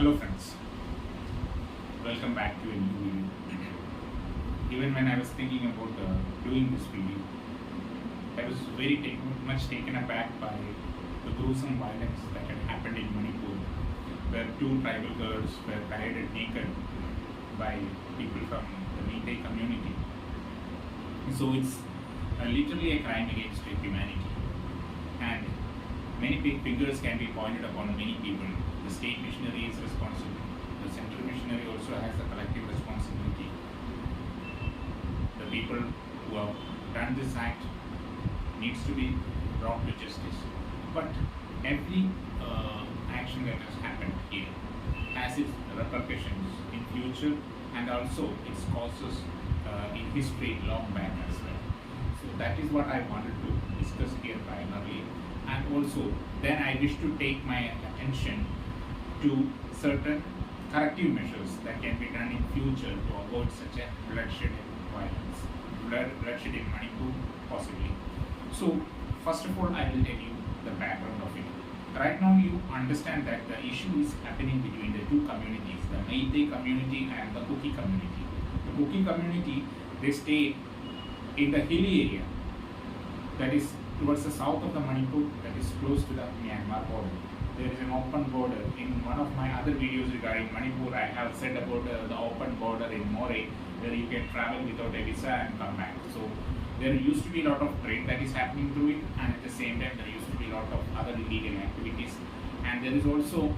Hello friends, welcome back to a new video. Even when I was thinking about doing this video, I was very much taken aback by the gruesome violence that had happened in Manipur, where two tribal girls were paraded naked by people from the Meitei community. So it's literally a crime against humanity, and many big fingers can be pointed upon many people. The state missionary is responsible. The central missionary also has a collective responsibility. The people who have done this act needs to be brought to justice. But every action that has happened here has its repercussions in future and also its causes in history long back as well. So that is what I wanted to discuss here primarily. And also then I wish to take my attention to certain corrective measures that can be done in future to avoid such a bloodshed violence, bloodshed in Manipur possibly. So first of all, I will tell you the background of it. Right now you understand that the issue is happening between the two communities, the Meitei community and the Kuki community. The Kuki community, they stay in the hilly area that is towards the south of the Manipur, that is close to the Myanmar border. There is an open border. In one of my other videos regarding Manipur, I have said about the open border in Moray, where you can travel without a visa and come back. So there used to be a lot of trade that is happening through it, and at the same time there used to be a lot of other illegal activities. And there is also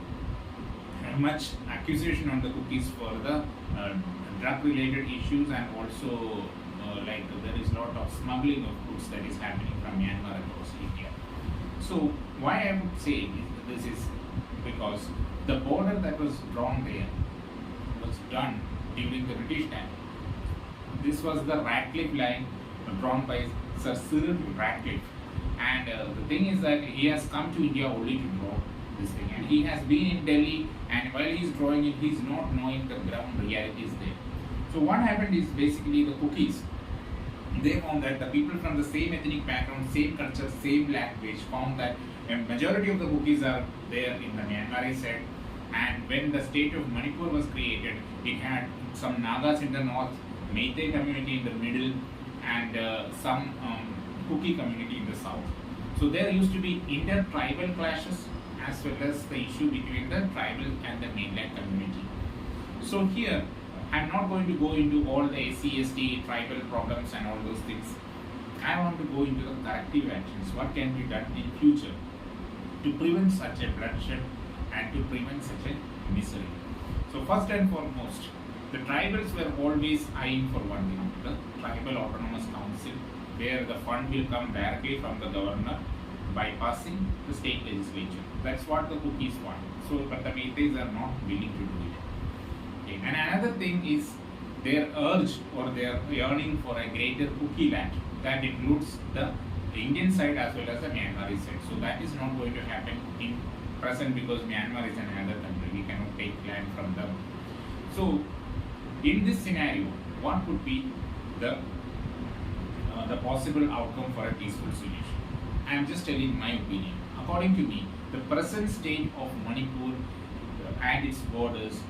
much accusation on the Kukis for the drug-related issues, and also like there is a lot of smuggling of goods that is happening from Myanmar across India. So why I would say this is because the border that was drawn there was done during the British time. This was the Radcliffe line drawn by Sir Cyril Radcliffe, and the thing is that he has come to India only to draw this thing, and he has been in Delhi, and while he is drawing it, he is not knowing the ground realities there. So what happened is basically the Kukis, they found that the people from the same ethnic background, same culture, same language found that a majority of the Kukis are there in the Myanmar side, and when the state of Manipur was created, it had some Nagas in the north, Meitei community in the middle, and some Kuki community in the south. So there used to be inter-tribal clashes as well as the issue between the tribal and the mainland community. So here, I'm not going to go into all the SC/ST tribal problems and all those things. I want to go into the corrective actions. What can be done in future to prevent such a bloodshed and to prevent such a misery? So first and foremost, the tribals were always eyeing for one thing, the Tribal Autonomous Council, where the fund will come directly from the governor bypassing the state legislature. That's what the Kukis want. So, but the Meiteis are not willing to do it. Okay. And another thing is their urge or their yearning for a greater Kuki land that includes the Indian side as well as the Myanmar side. So that is not going to happen in present because Myanmar is another country. We cannot take land from them. So in this scenario, what would be the possible outcome for a peaceful solution? I am just telling my opinion. According to me, the present state of Manipur and its borders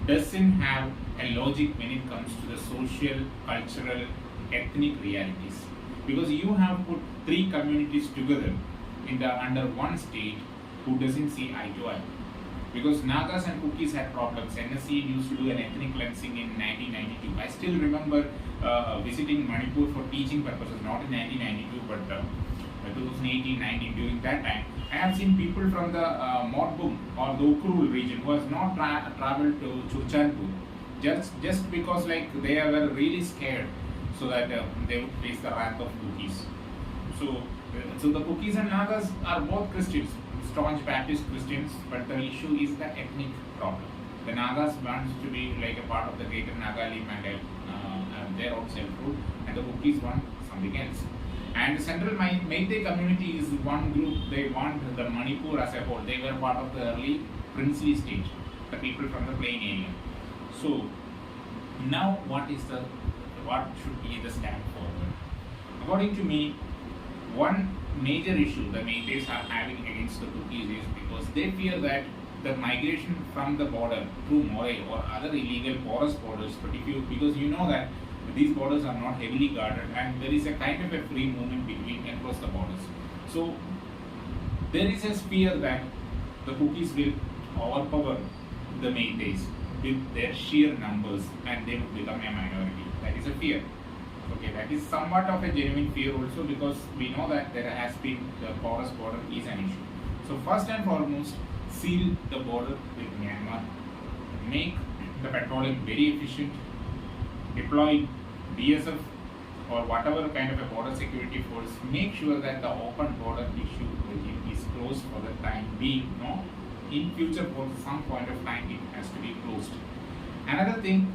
doesn't have a logic when it comes to the social, cultural, ethnic realities. Because you have put three communities together under one state who doesn't see eye to eye. Because Nagas and Kukis had problems. NSC used to do an ethnic cleansing in 1992. I still remember visiting Manipur for teaching purposes, not in 1992 but 2018-19. During that time, I have seen people from the Morbung or the Ukrul region who has not traveled to Churchanpur just because like they were really scared so that they would face the wrath of Kukis. So the Kukis and Nagas are both Christians, staunch Baptist Christians, but the issue is the ethnic problem. The Nagas wants to be like a part of the greater Nagalim and their own self-rule, and the Kukis want something else. And the central Meitei community is one group. They want the Manipur as a whole. They were part of the early princely state, the people from the plain area. So now what should be the stand forward? According to me, one major issue the Meiteis are having against the Kukis is because they fear that the migration from the border through Moray or other illegal porous borders, but because you know that these borders are not heavily guarded and there is a kind of a free movement between across the borders. So there is a fear that the cookies will overpower the Meiteis with their sheer numbers and they would become a minority. That is a fear. Okay, that is somewhat of a genuine fear also, because we know that there has been the porous border is an issue. So first and foremost, seal the border with Myanmar, make the patrolling very efficient, deploy BSF or whatever kind of a border security force, make sure that the open border issue is closed for the time being. No, in future for some point of time it has to be closed. Another thing,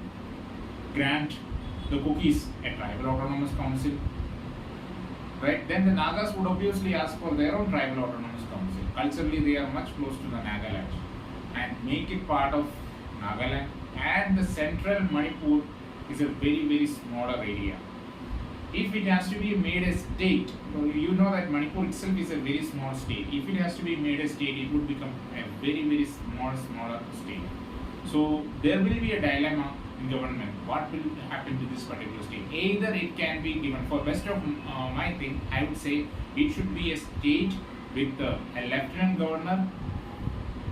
grant the cookies a tribal autonomous council. Right? Then the Nagas would obviously ask for their own tribal autonomous council. Culturally, they are much close to the Nagaland, and make it part of Nagaland. And the central Manipur is a very smaller area. If it has to be made a state, you know that Manipur itself is a very small state. If it has to be made a state, it would become a very smaller state. So there will be a dilemma in government. What will happen to this particular state? Either it can be given, for best of my thing, I would say it should be a state with a lieutenant governor.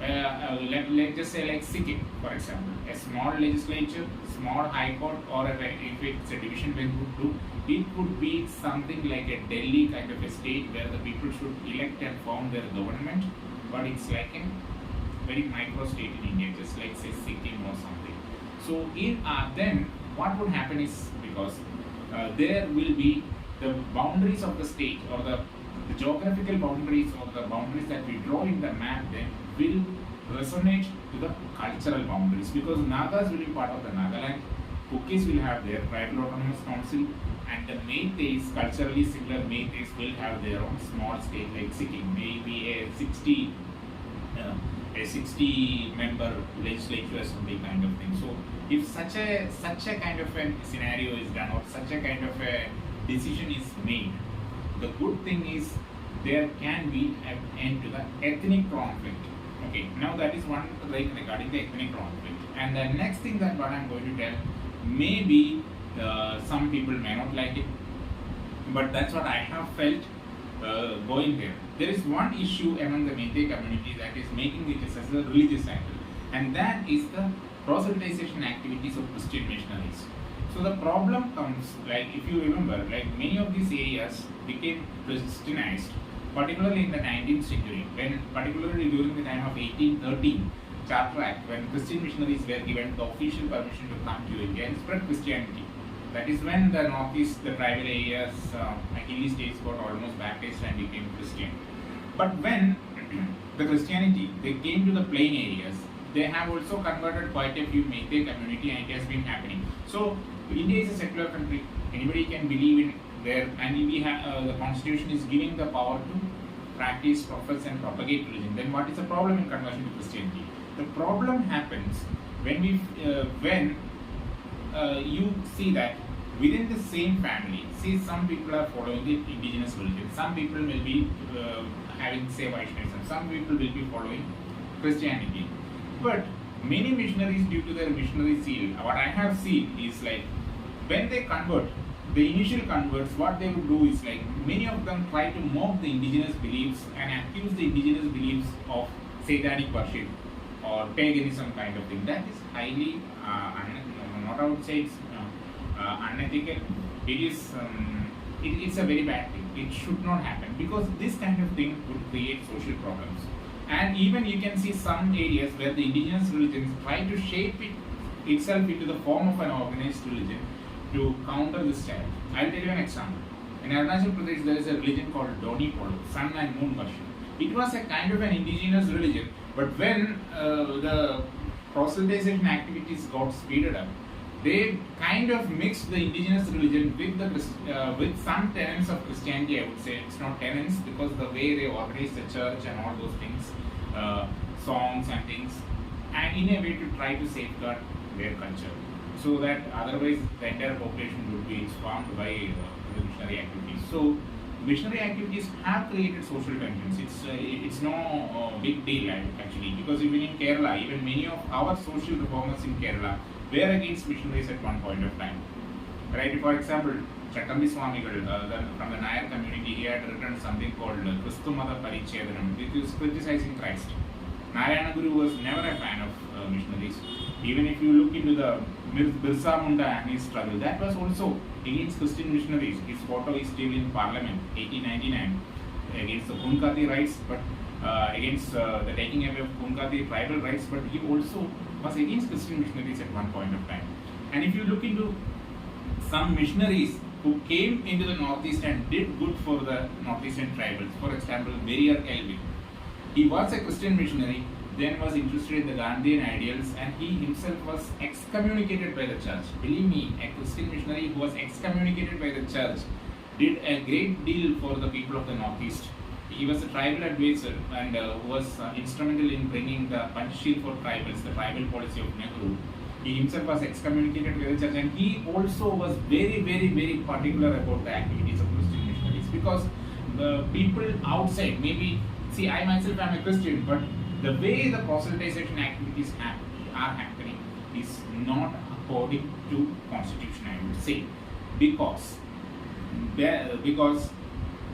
Let's just say like Sikkim, for example, a small legislature, small high court, or if it's a division bench would do, it could be something like a Delhi kind of a state where the people should elect and form their government, but it's like a very micro state in India, just like say Sikkim or something. So then what would happen is, because there will be the boundaries of the state, or the geographical boundaries, or the boundaries that we draw in the map then will resonate to the cultural boundaries, because Nagas will be part of the Nagaland, Kukis will have their tribal autonomous council, and the Meiteis, culturally similar Meiteis, will have their own small state like Sikkim, maybe a 60 member legislature or something kind of thing. So if such a kind of a scenario is done, or such a kind of a decision is made, the good thing is there can be an end to the ethnic conflict. Okay, now that is one like regarding the ethnic conflict. And the next thing that what I am going to tell, maybe some people may not like it, but that's what I have felt going there. There is one issue among the Meitei community that is making it as a religious angle, and that is the proselytization activities of Christian missionaries. So the problem comes, like if you remember, like many of these areas became Christianized, particularly in the 19th century, when particularly during the time of 1813 Charter Act, when Christian missionaries were given the official permission to come to India and spread Christianity. That is when the northeast, the tribal areas, hilly states got almost baptized and became Christian. But when the Christianity, they came to the plain areas, they have also converted quite a few Meitei community, and it has been happening. So India is a secular country. Anybody can believe in there, and we have the constitution is giving the power to practice, profess, and propagate religion. Then what is the problem in conversion to Christianity? The problem happens when you see that within the same family, see, some people are following the indigenous religion, some people will be having, say, Vaishnavism, some people will be following Christianity. But many missionaries, due to their missionary zeal, what I have seen is like when they convert, the initial converts, what they would do is like many of them try to mock the indigenous beliefs and accuse the indigenous beliefs of satanic worship or paganism kind of thing. That is highly not, I would say it's unethical. It is it's a very bad thing. It should not happen, because this kind of thing would create social problems. And even you can see some areas where the indigenous religions try to shape itself into the form of an organized religion to counter this challenge. I'll tell you an example. In Arunachal Pradesh, there is a religion called Doni Polo, Sun and Moon worship. It was a kind of an indigenous religion, but when the proselytization activities got speeded up, they kind of mixed the indigenous religion with some tenets of Christianity. I would say it's not tenets, because the way they organize the church and all those things, songs and things, and in a way to try to safeguard their culture, so that otherwise the entire population would be swarmed by the missionary activities. So missionary activities have created social tensions. It's no big deal actually, because even in Kerala, even many of our social reformers in Kerala were against missionaries at one point of time. Right? For example, Chattambi Swamigal, from the Nayar community, he had written something called Kristu Mata Parichedanam, which is criticizing Christ. Narayana Guru was never a fan of missionaries. Even if you look into the Birsa Munda and his struggle, that was also against Christian missionaries. His photo is still in Parliament, 1899, against the Kunkati rights, but against the taking away of Kunkati tribal rights, but he also was against Christian missionaries at one point of time. And if you look into some missionaries who came into the Northeast and did good for the Northeastern tribals, for example, Berrier Elvin. He was a Christian missionary, then was interested in the Gandhian ideals, and he himself was excommunicated by the church. Believe me, a Christian missionary who was excommunicated by the church did a great deal for the people of the Northeast. He was a tribal advisor and was instrumental in bringing the Panchsheel for tribals, the tribal policy of Nehru. He himself was excommunicated by the church, and he also was very, very, very particular about the activities of Christian missionaries, because the people outside, maybe, see, I myself am a Christian, but the way the proselytization activities are happening is not according to constitution, I would say, because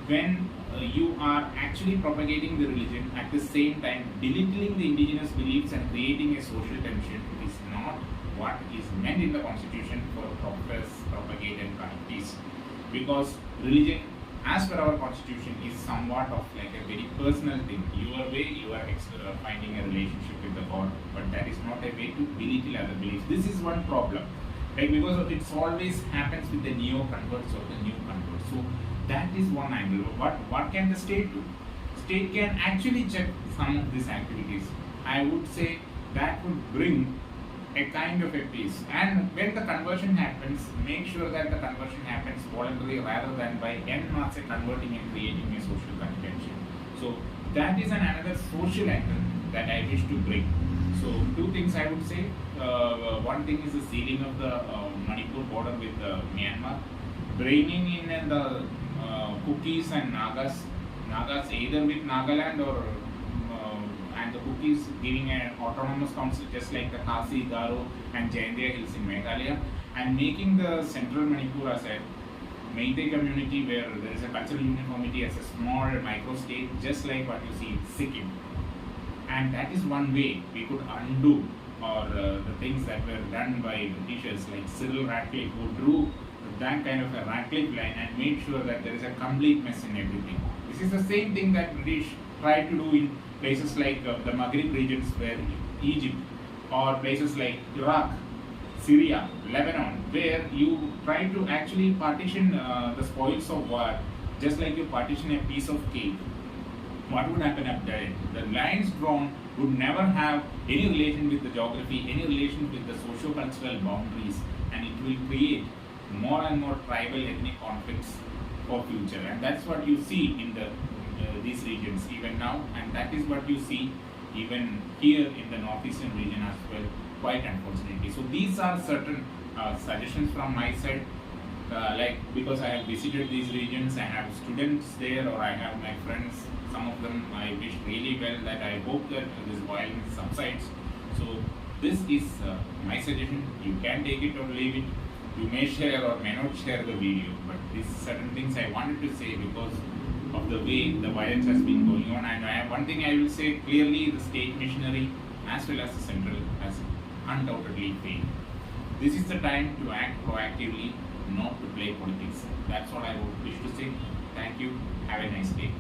when you are actually propagating the religion, at the same time belittling the indigenous beliefs and creating a social tension, is not what is meant in the constitution for propagate and practice. Because religion, as per our constitution, is somewhat of like a very personal thing. Your way, you are finding a relationship with the God, but that is not a way to belittle other beliefs. This is one problem, right? Because it always happens with the neo converts or the new converts. So that is one angle. What can the state do? State can actually check some of these activities. I would say that would bring a kind of a peace. And when the conversion happens, make sure that the conversion happens voluntarily rather than by en masse converting and creating a social contention. So that is another social angle that I wish to bring. So two things I would say. One thing is the sealing of the Manipur border with Myanmar, bringing in the Kukis and Nagas either with Nagaland or and the Kukis giving an autonomous council just like the Khasi, Garo and Jaintia hills in Meghalaya, and making the central Manipur as a Meitei community where there is a cultural uniformity as a small micro state, just like what you see in Sikkim. And that is one way we could undo or the things that were done by Britishers like Cyril Radcliffe, who drew that kind of a Radcliffe line and made sure that there is a complete mess in everything. This is the same thing that British tried to do in places like the Maghreb regions where Egypt, or places like Iraq, Syria, Lebanon, where you try to actually partition the spoils of war, just like you partition a piece of cake. What would happen up there? The lines drawn would never have any relation with the geography, any relation with the socio-cultural boundaries, and it will create more and more tribal ethnic conflicts for future. And that's what you see in these regions even now, and that is what you see even here in the northeastern region as well, quite unfortunately. So these are certain suggestions from my side, like because I have visited these regions, I have students there, or I have my friends, some of them I wish really well, that I hope that this violence subsides. So this is my suggestion. You can take it or leave it. You may share or may not share the video, but these certain things I wanted to say because of the way the violence has been going on. And one thing I will say clearly, the state missionary as well as the central has undoubtedly failed. This is the time to act proactively, not to play politics. That's what I would wish to say. Thank you. Have a nice day.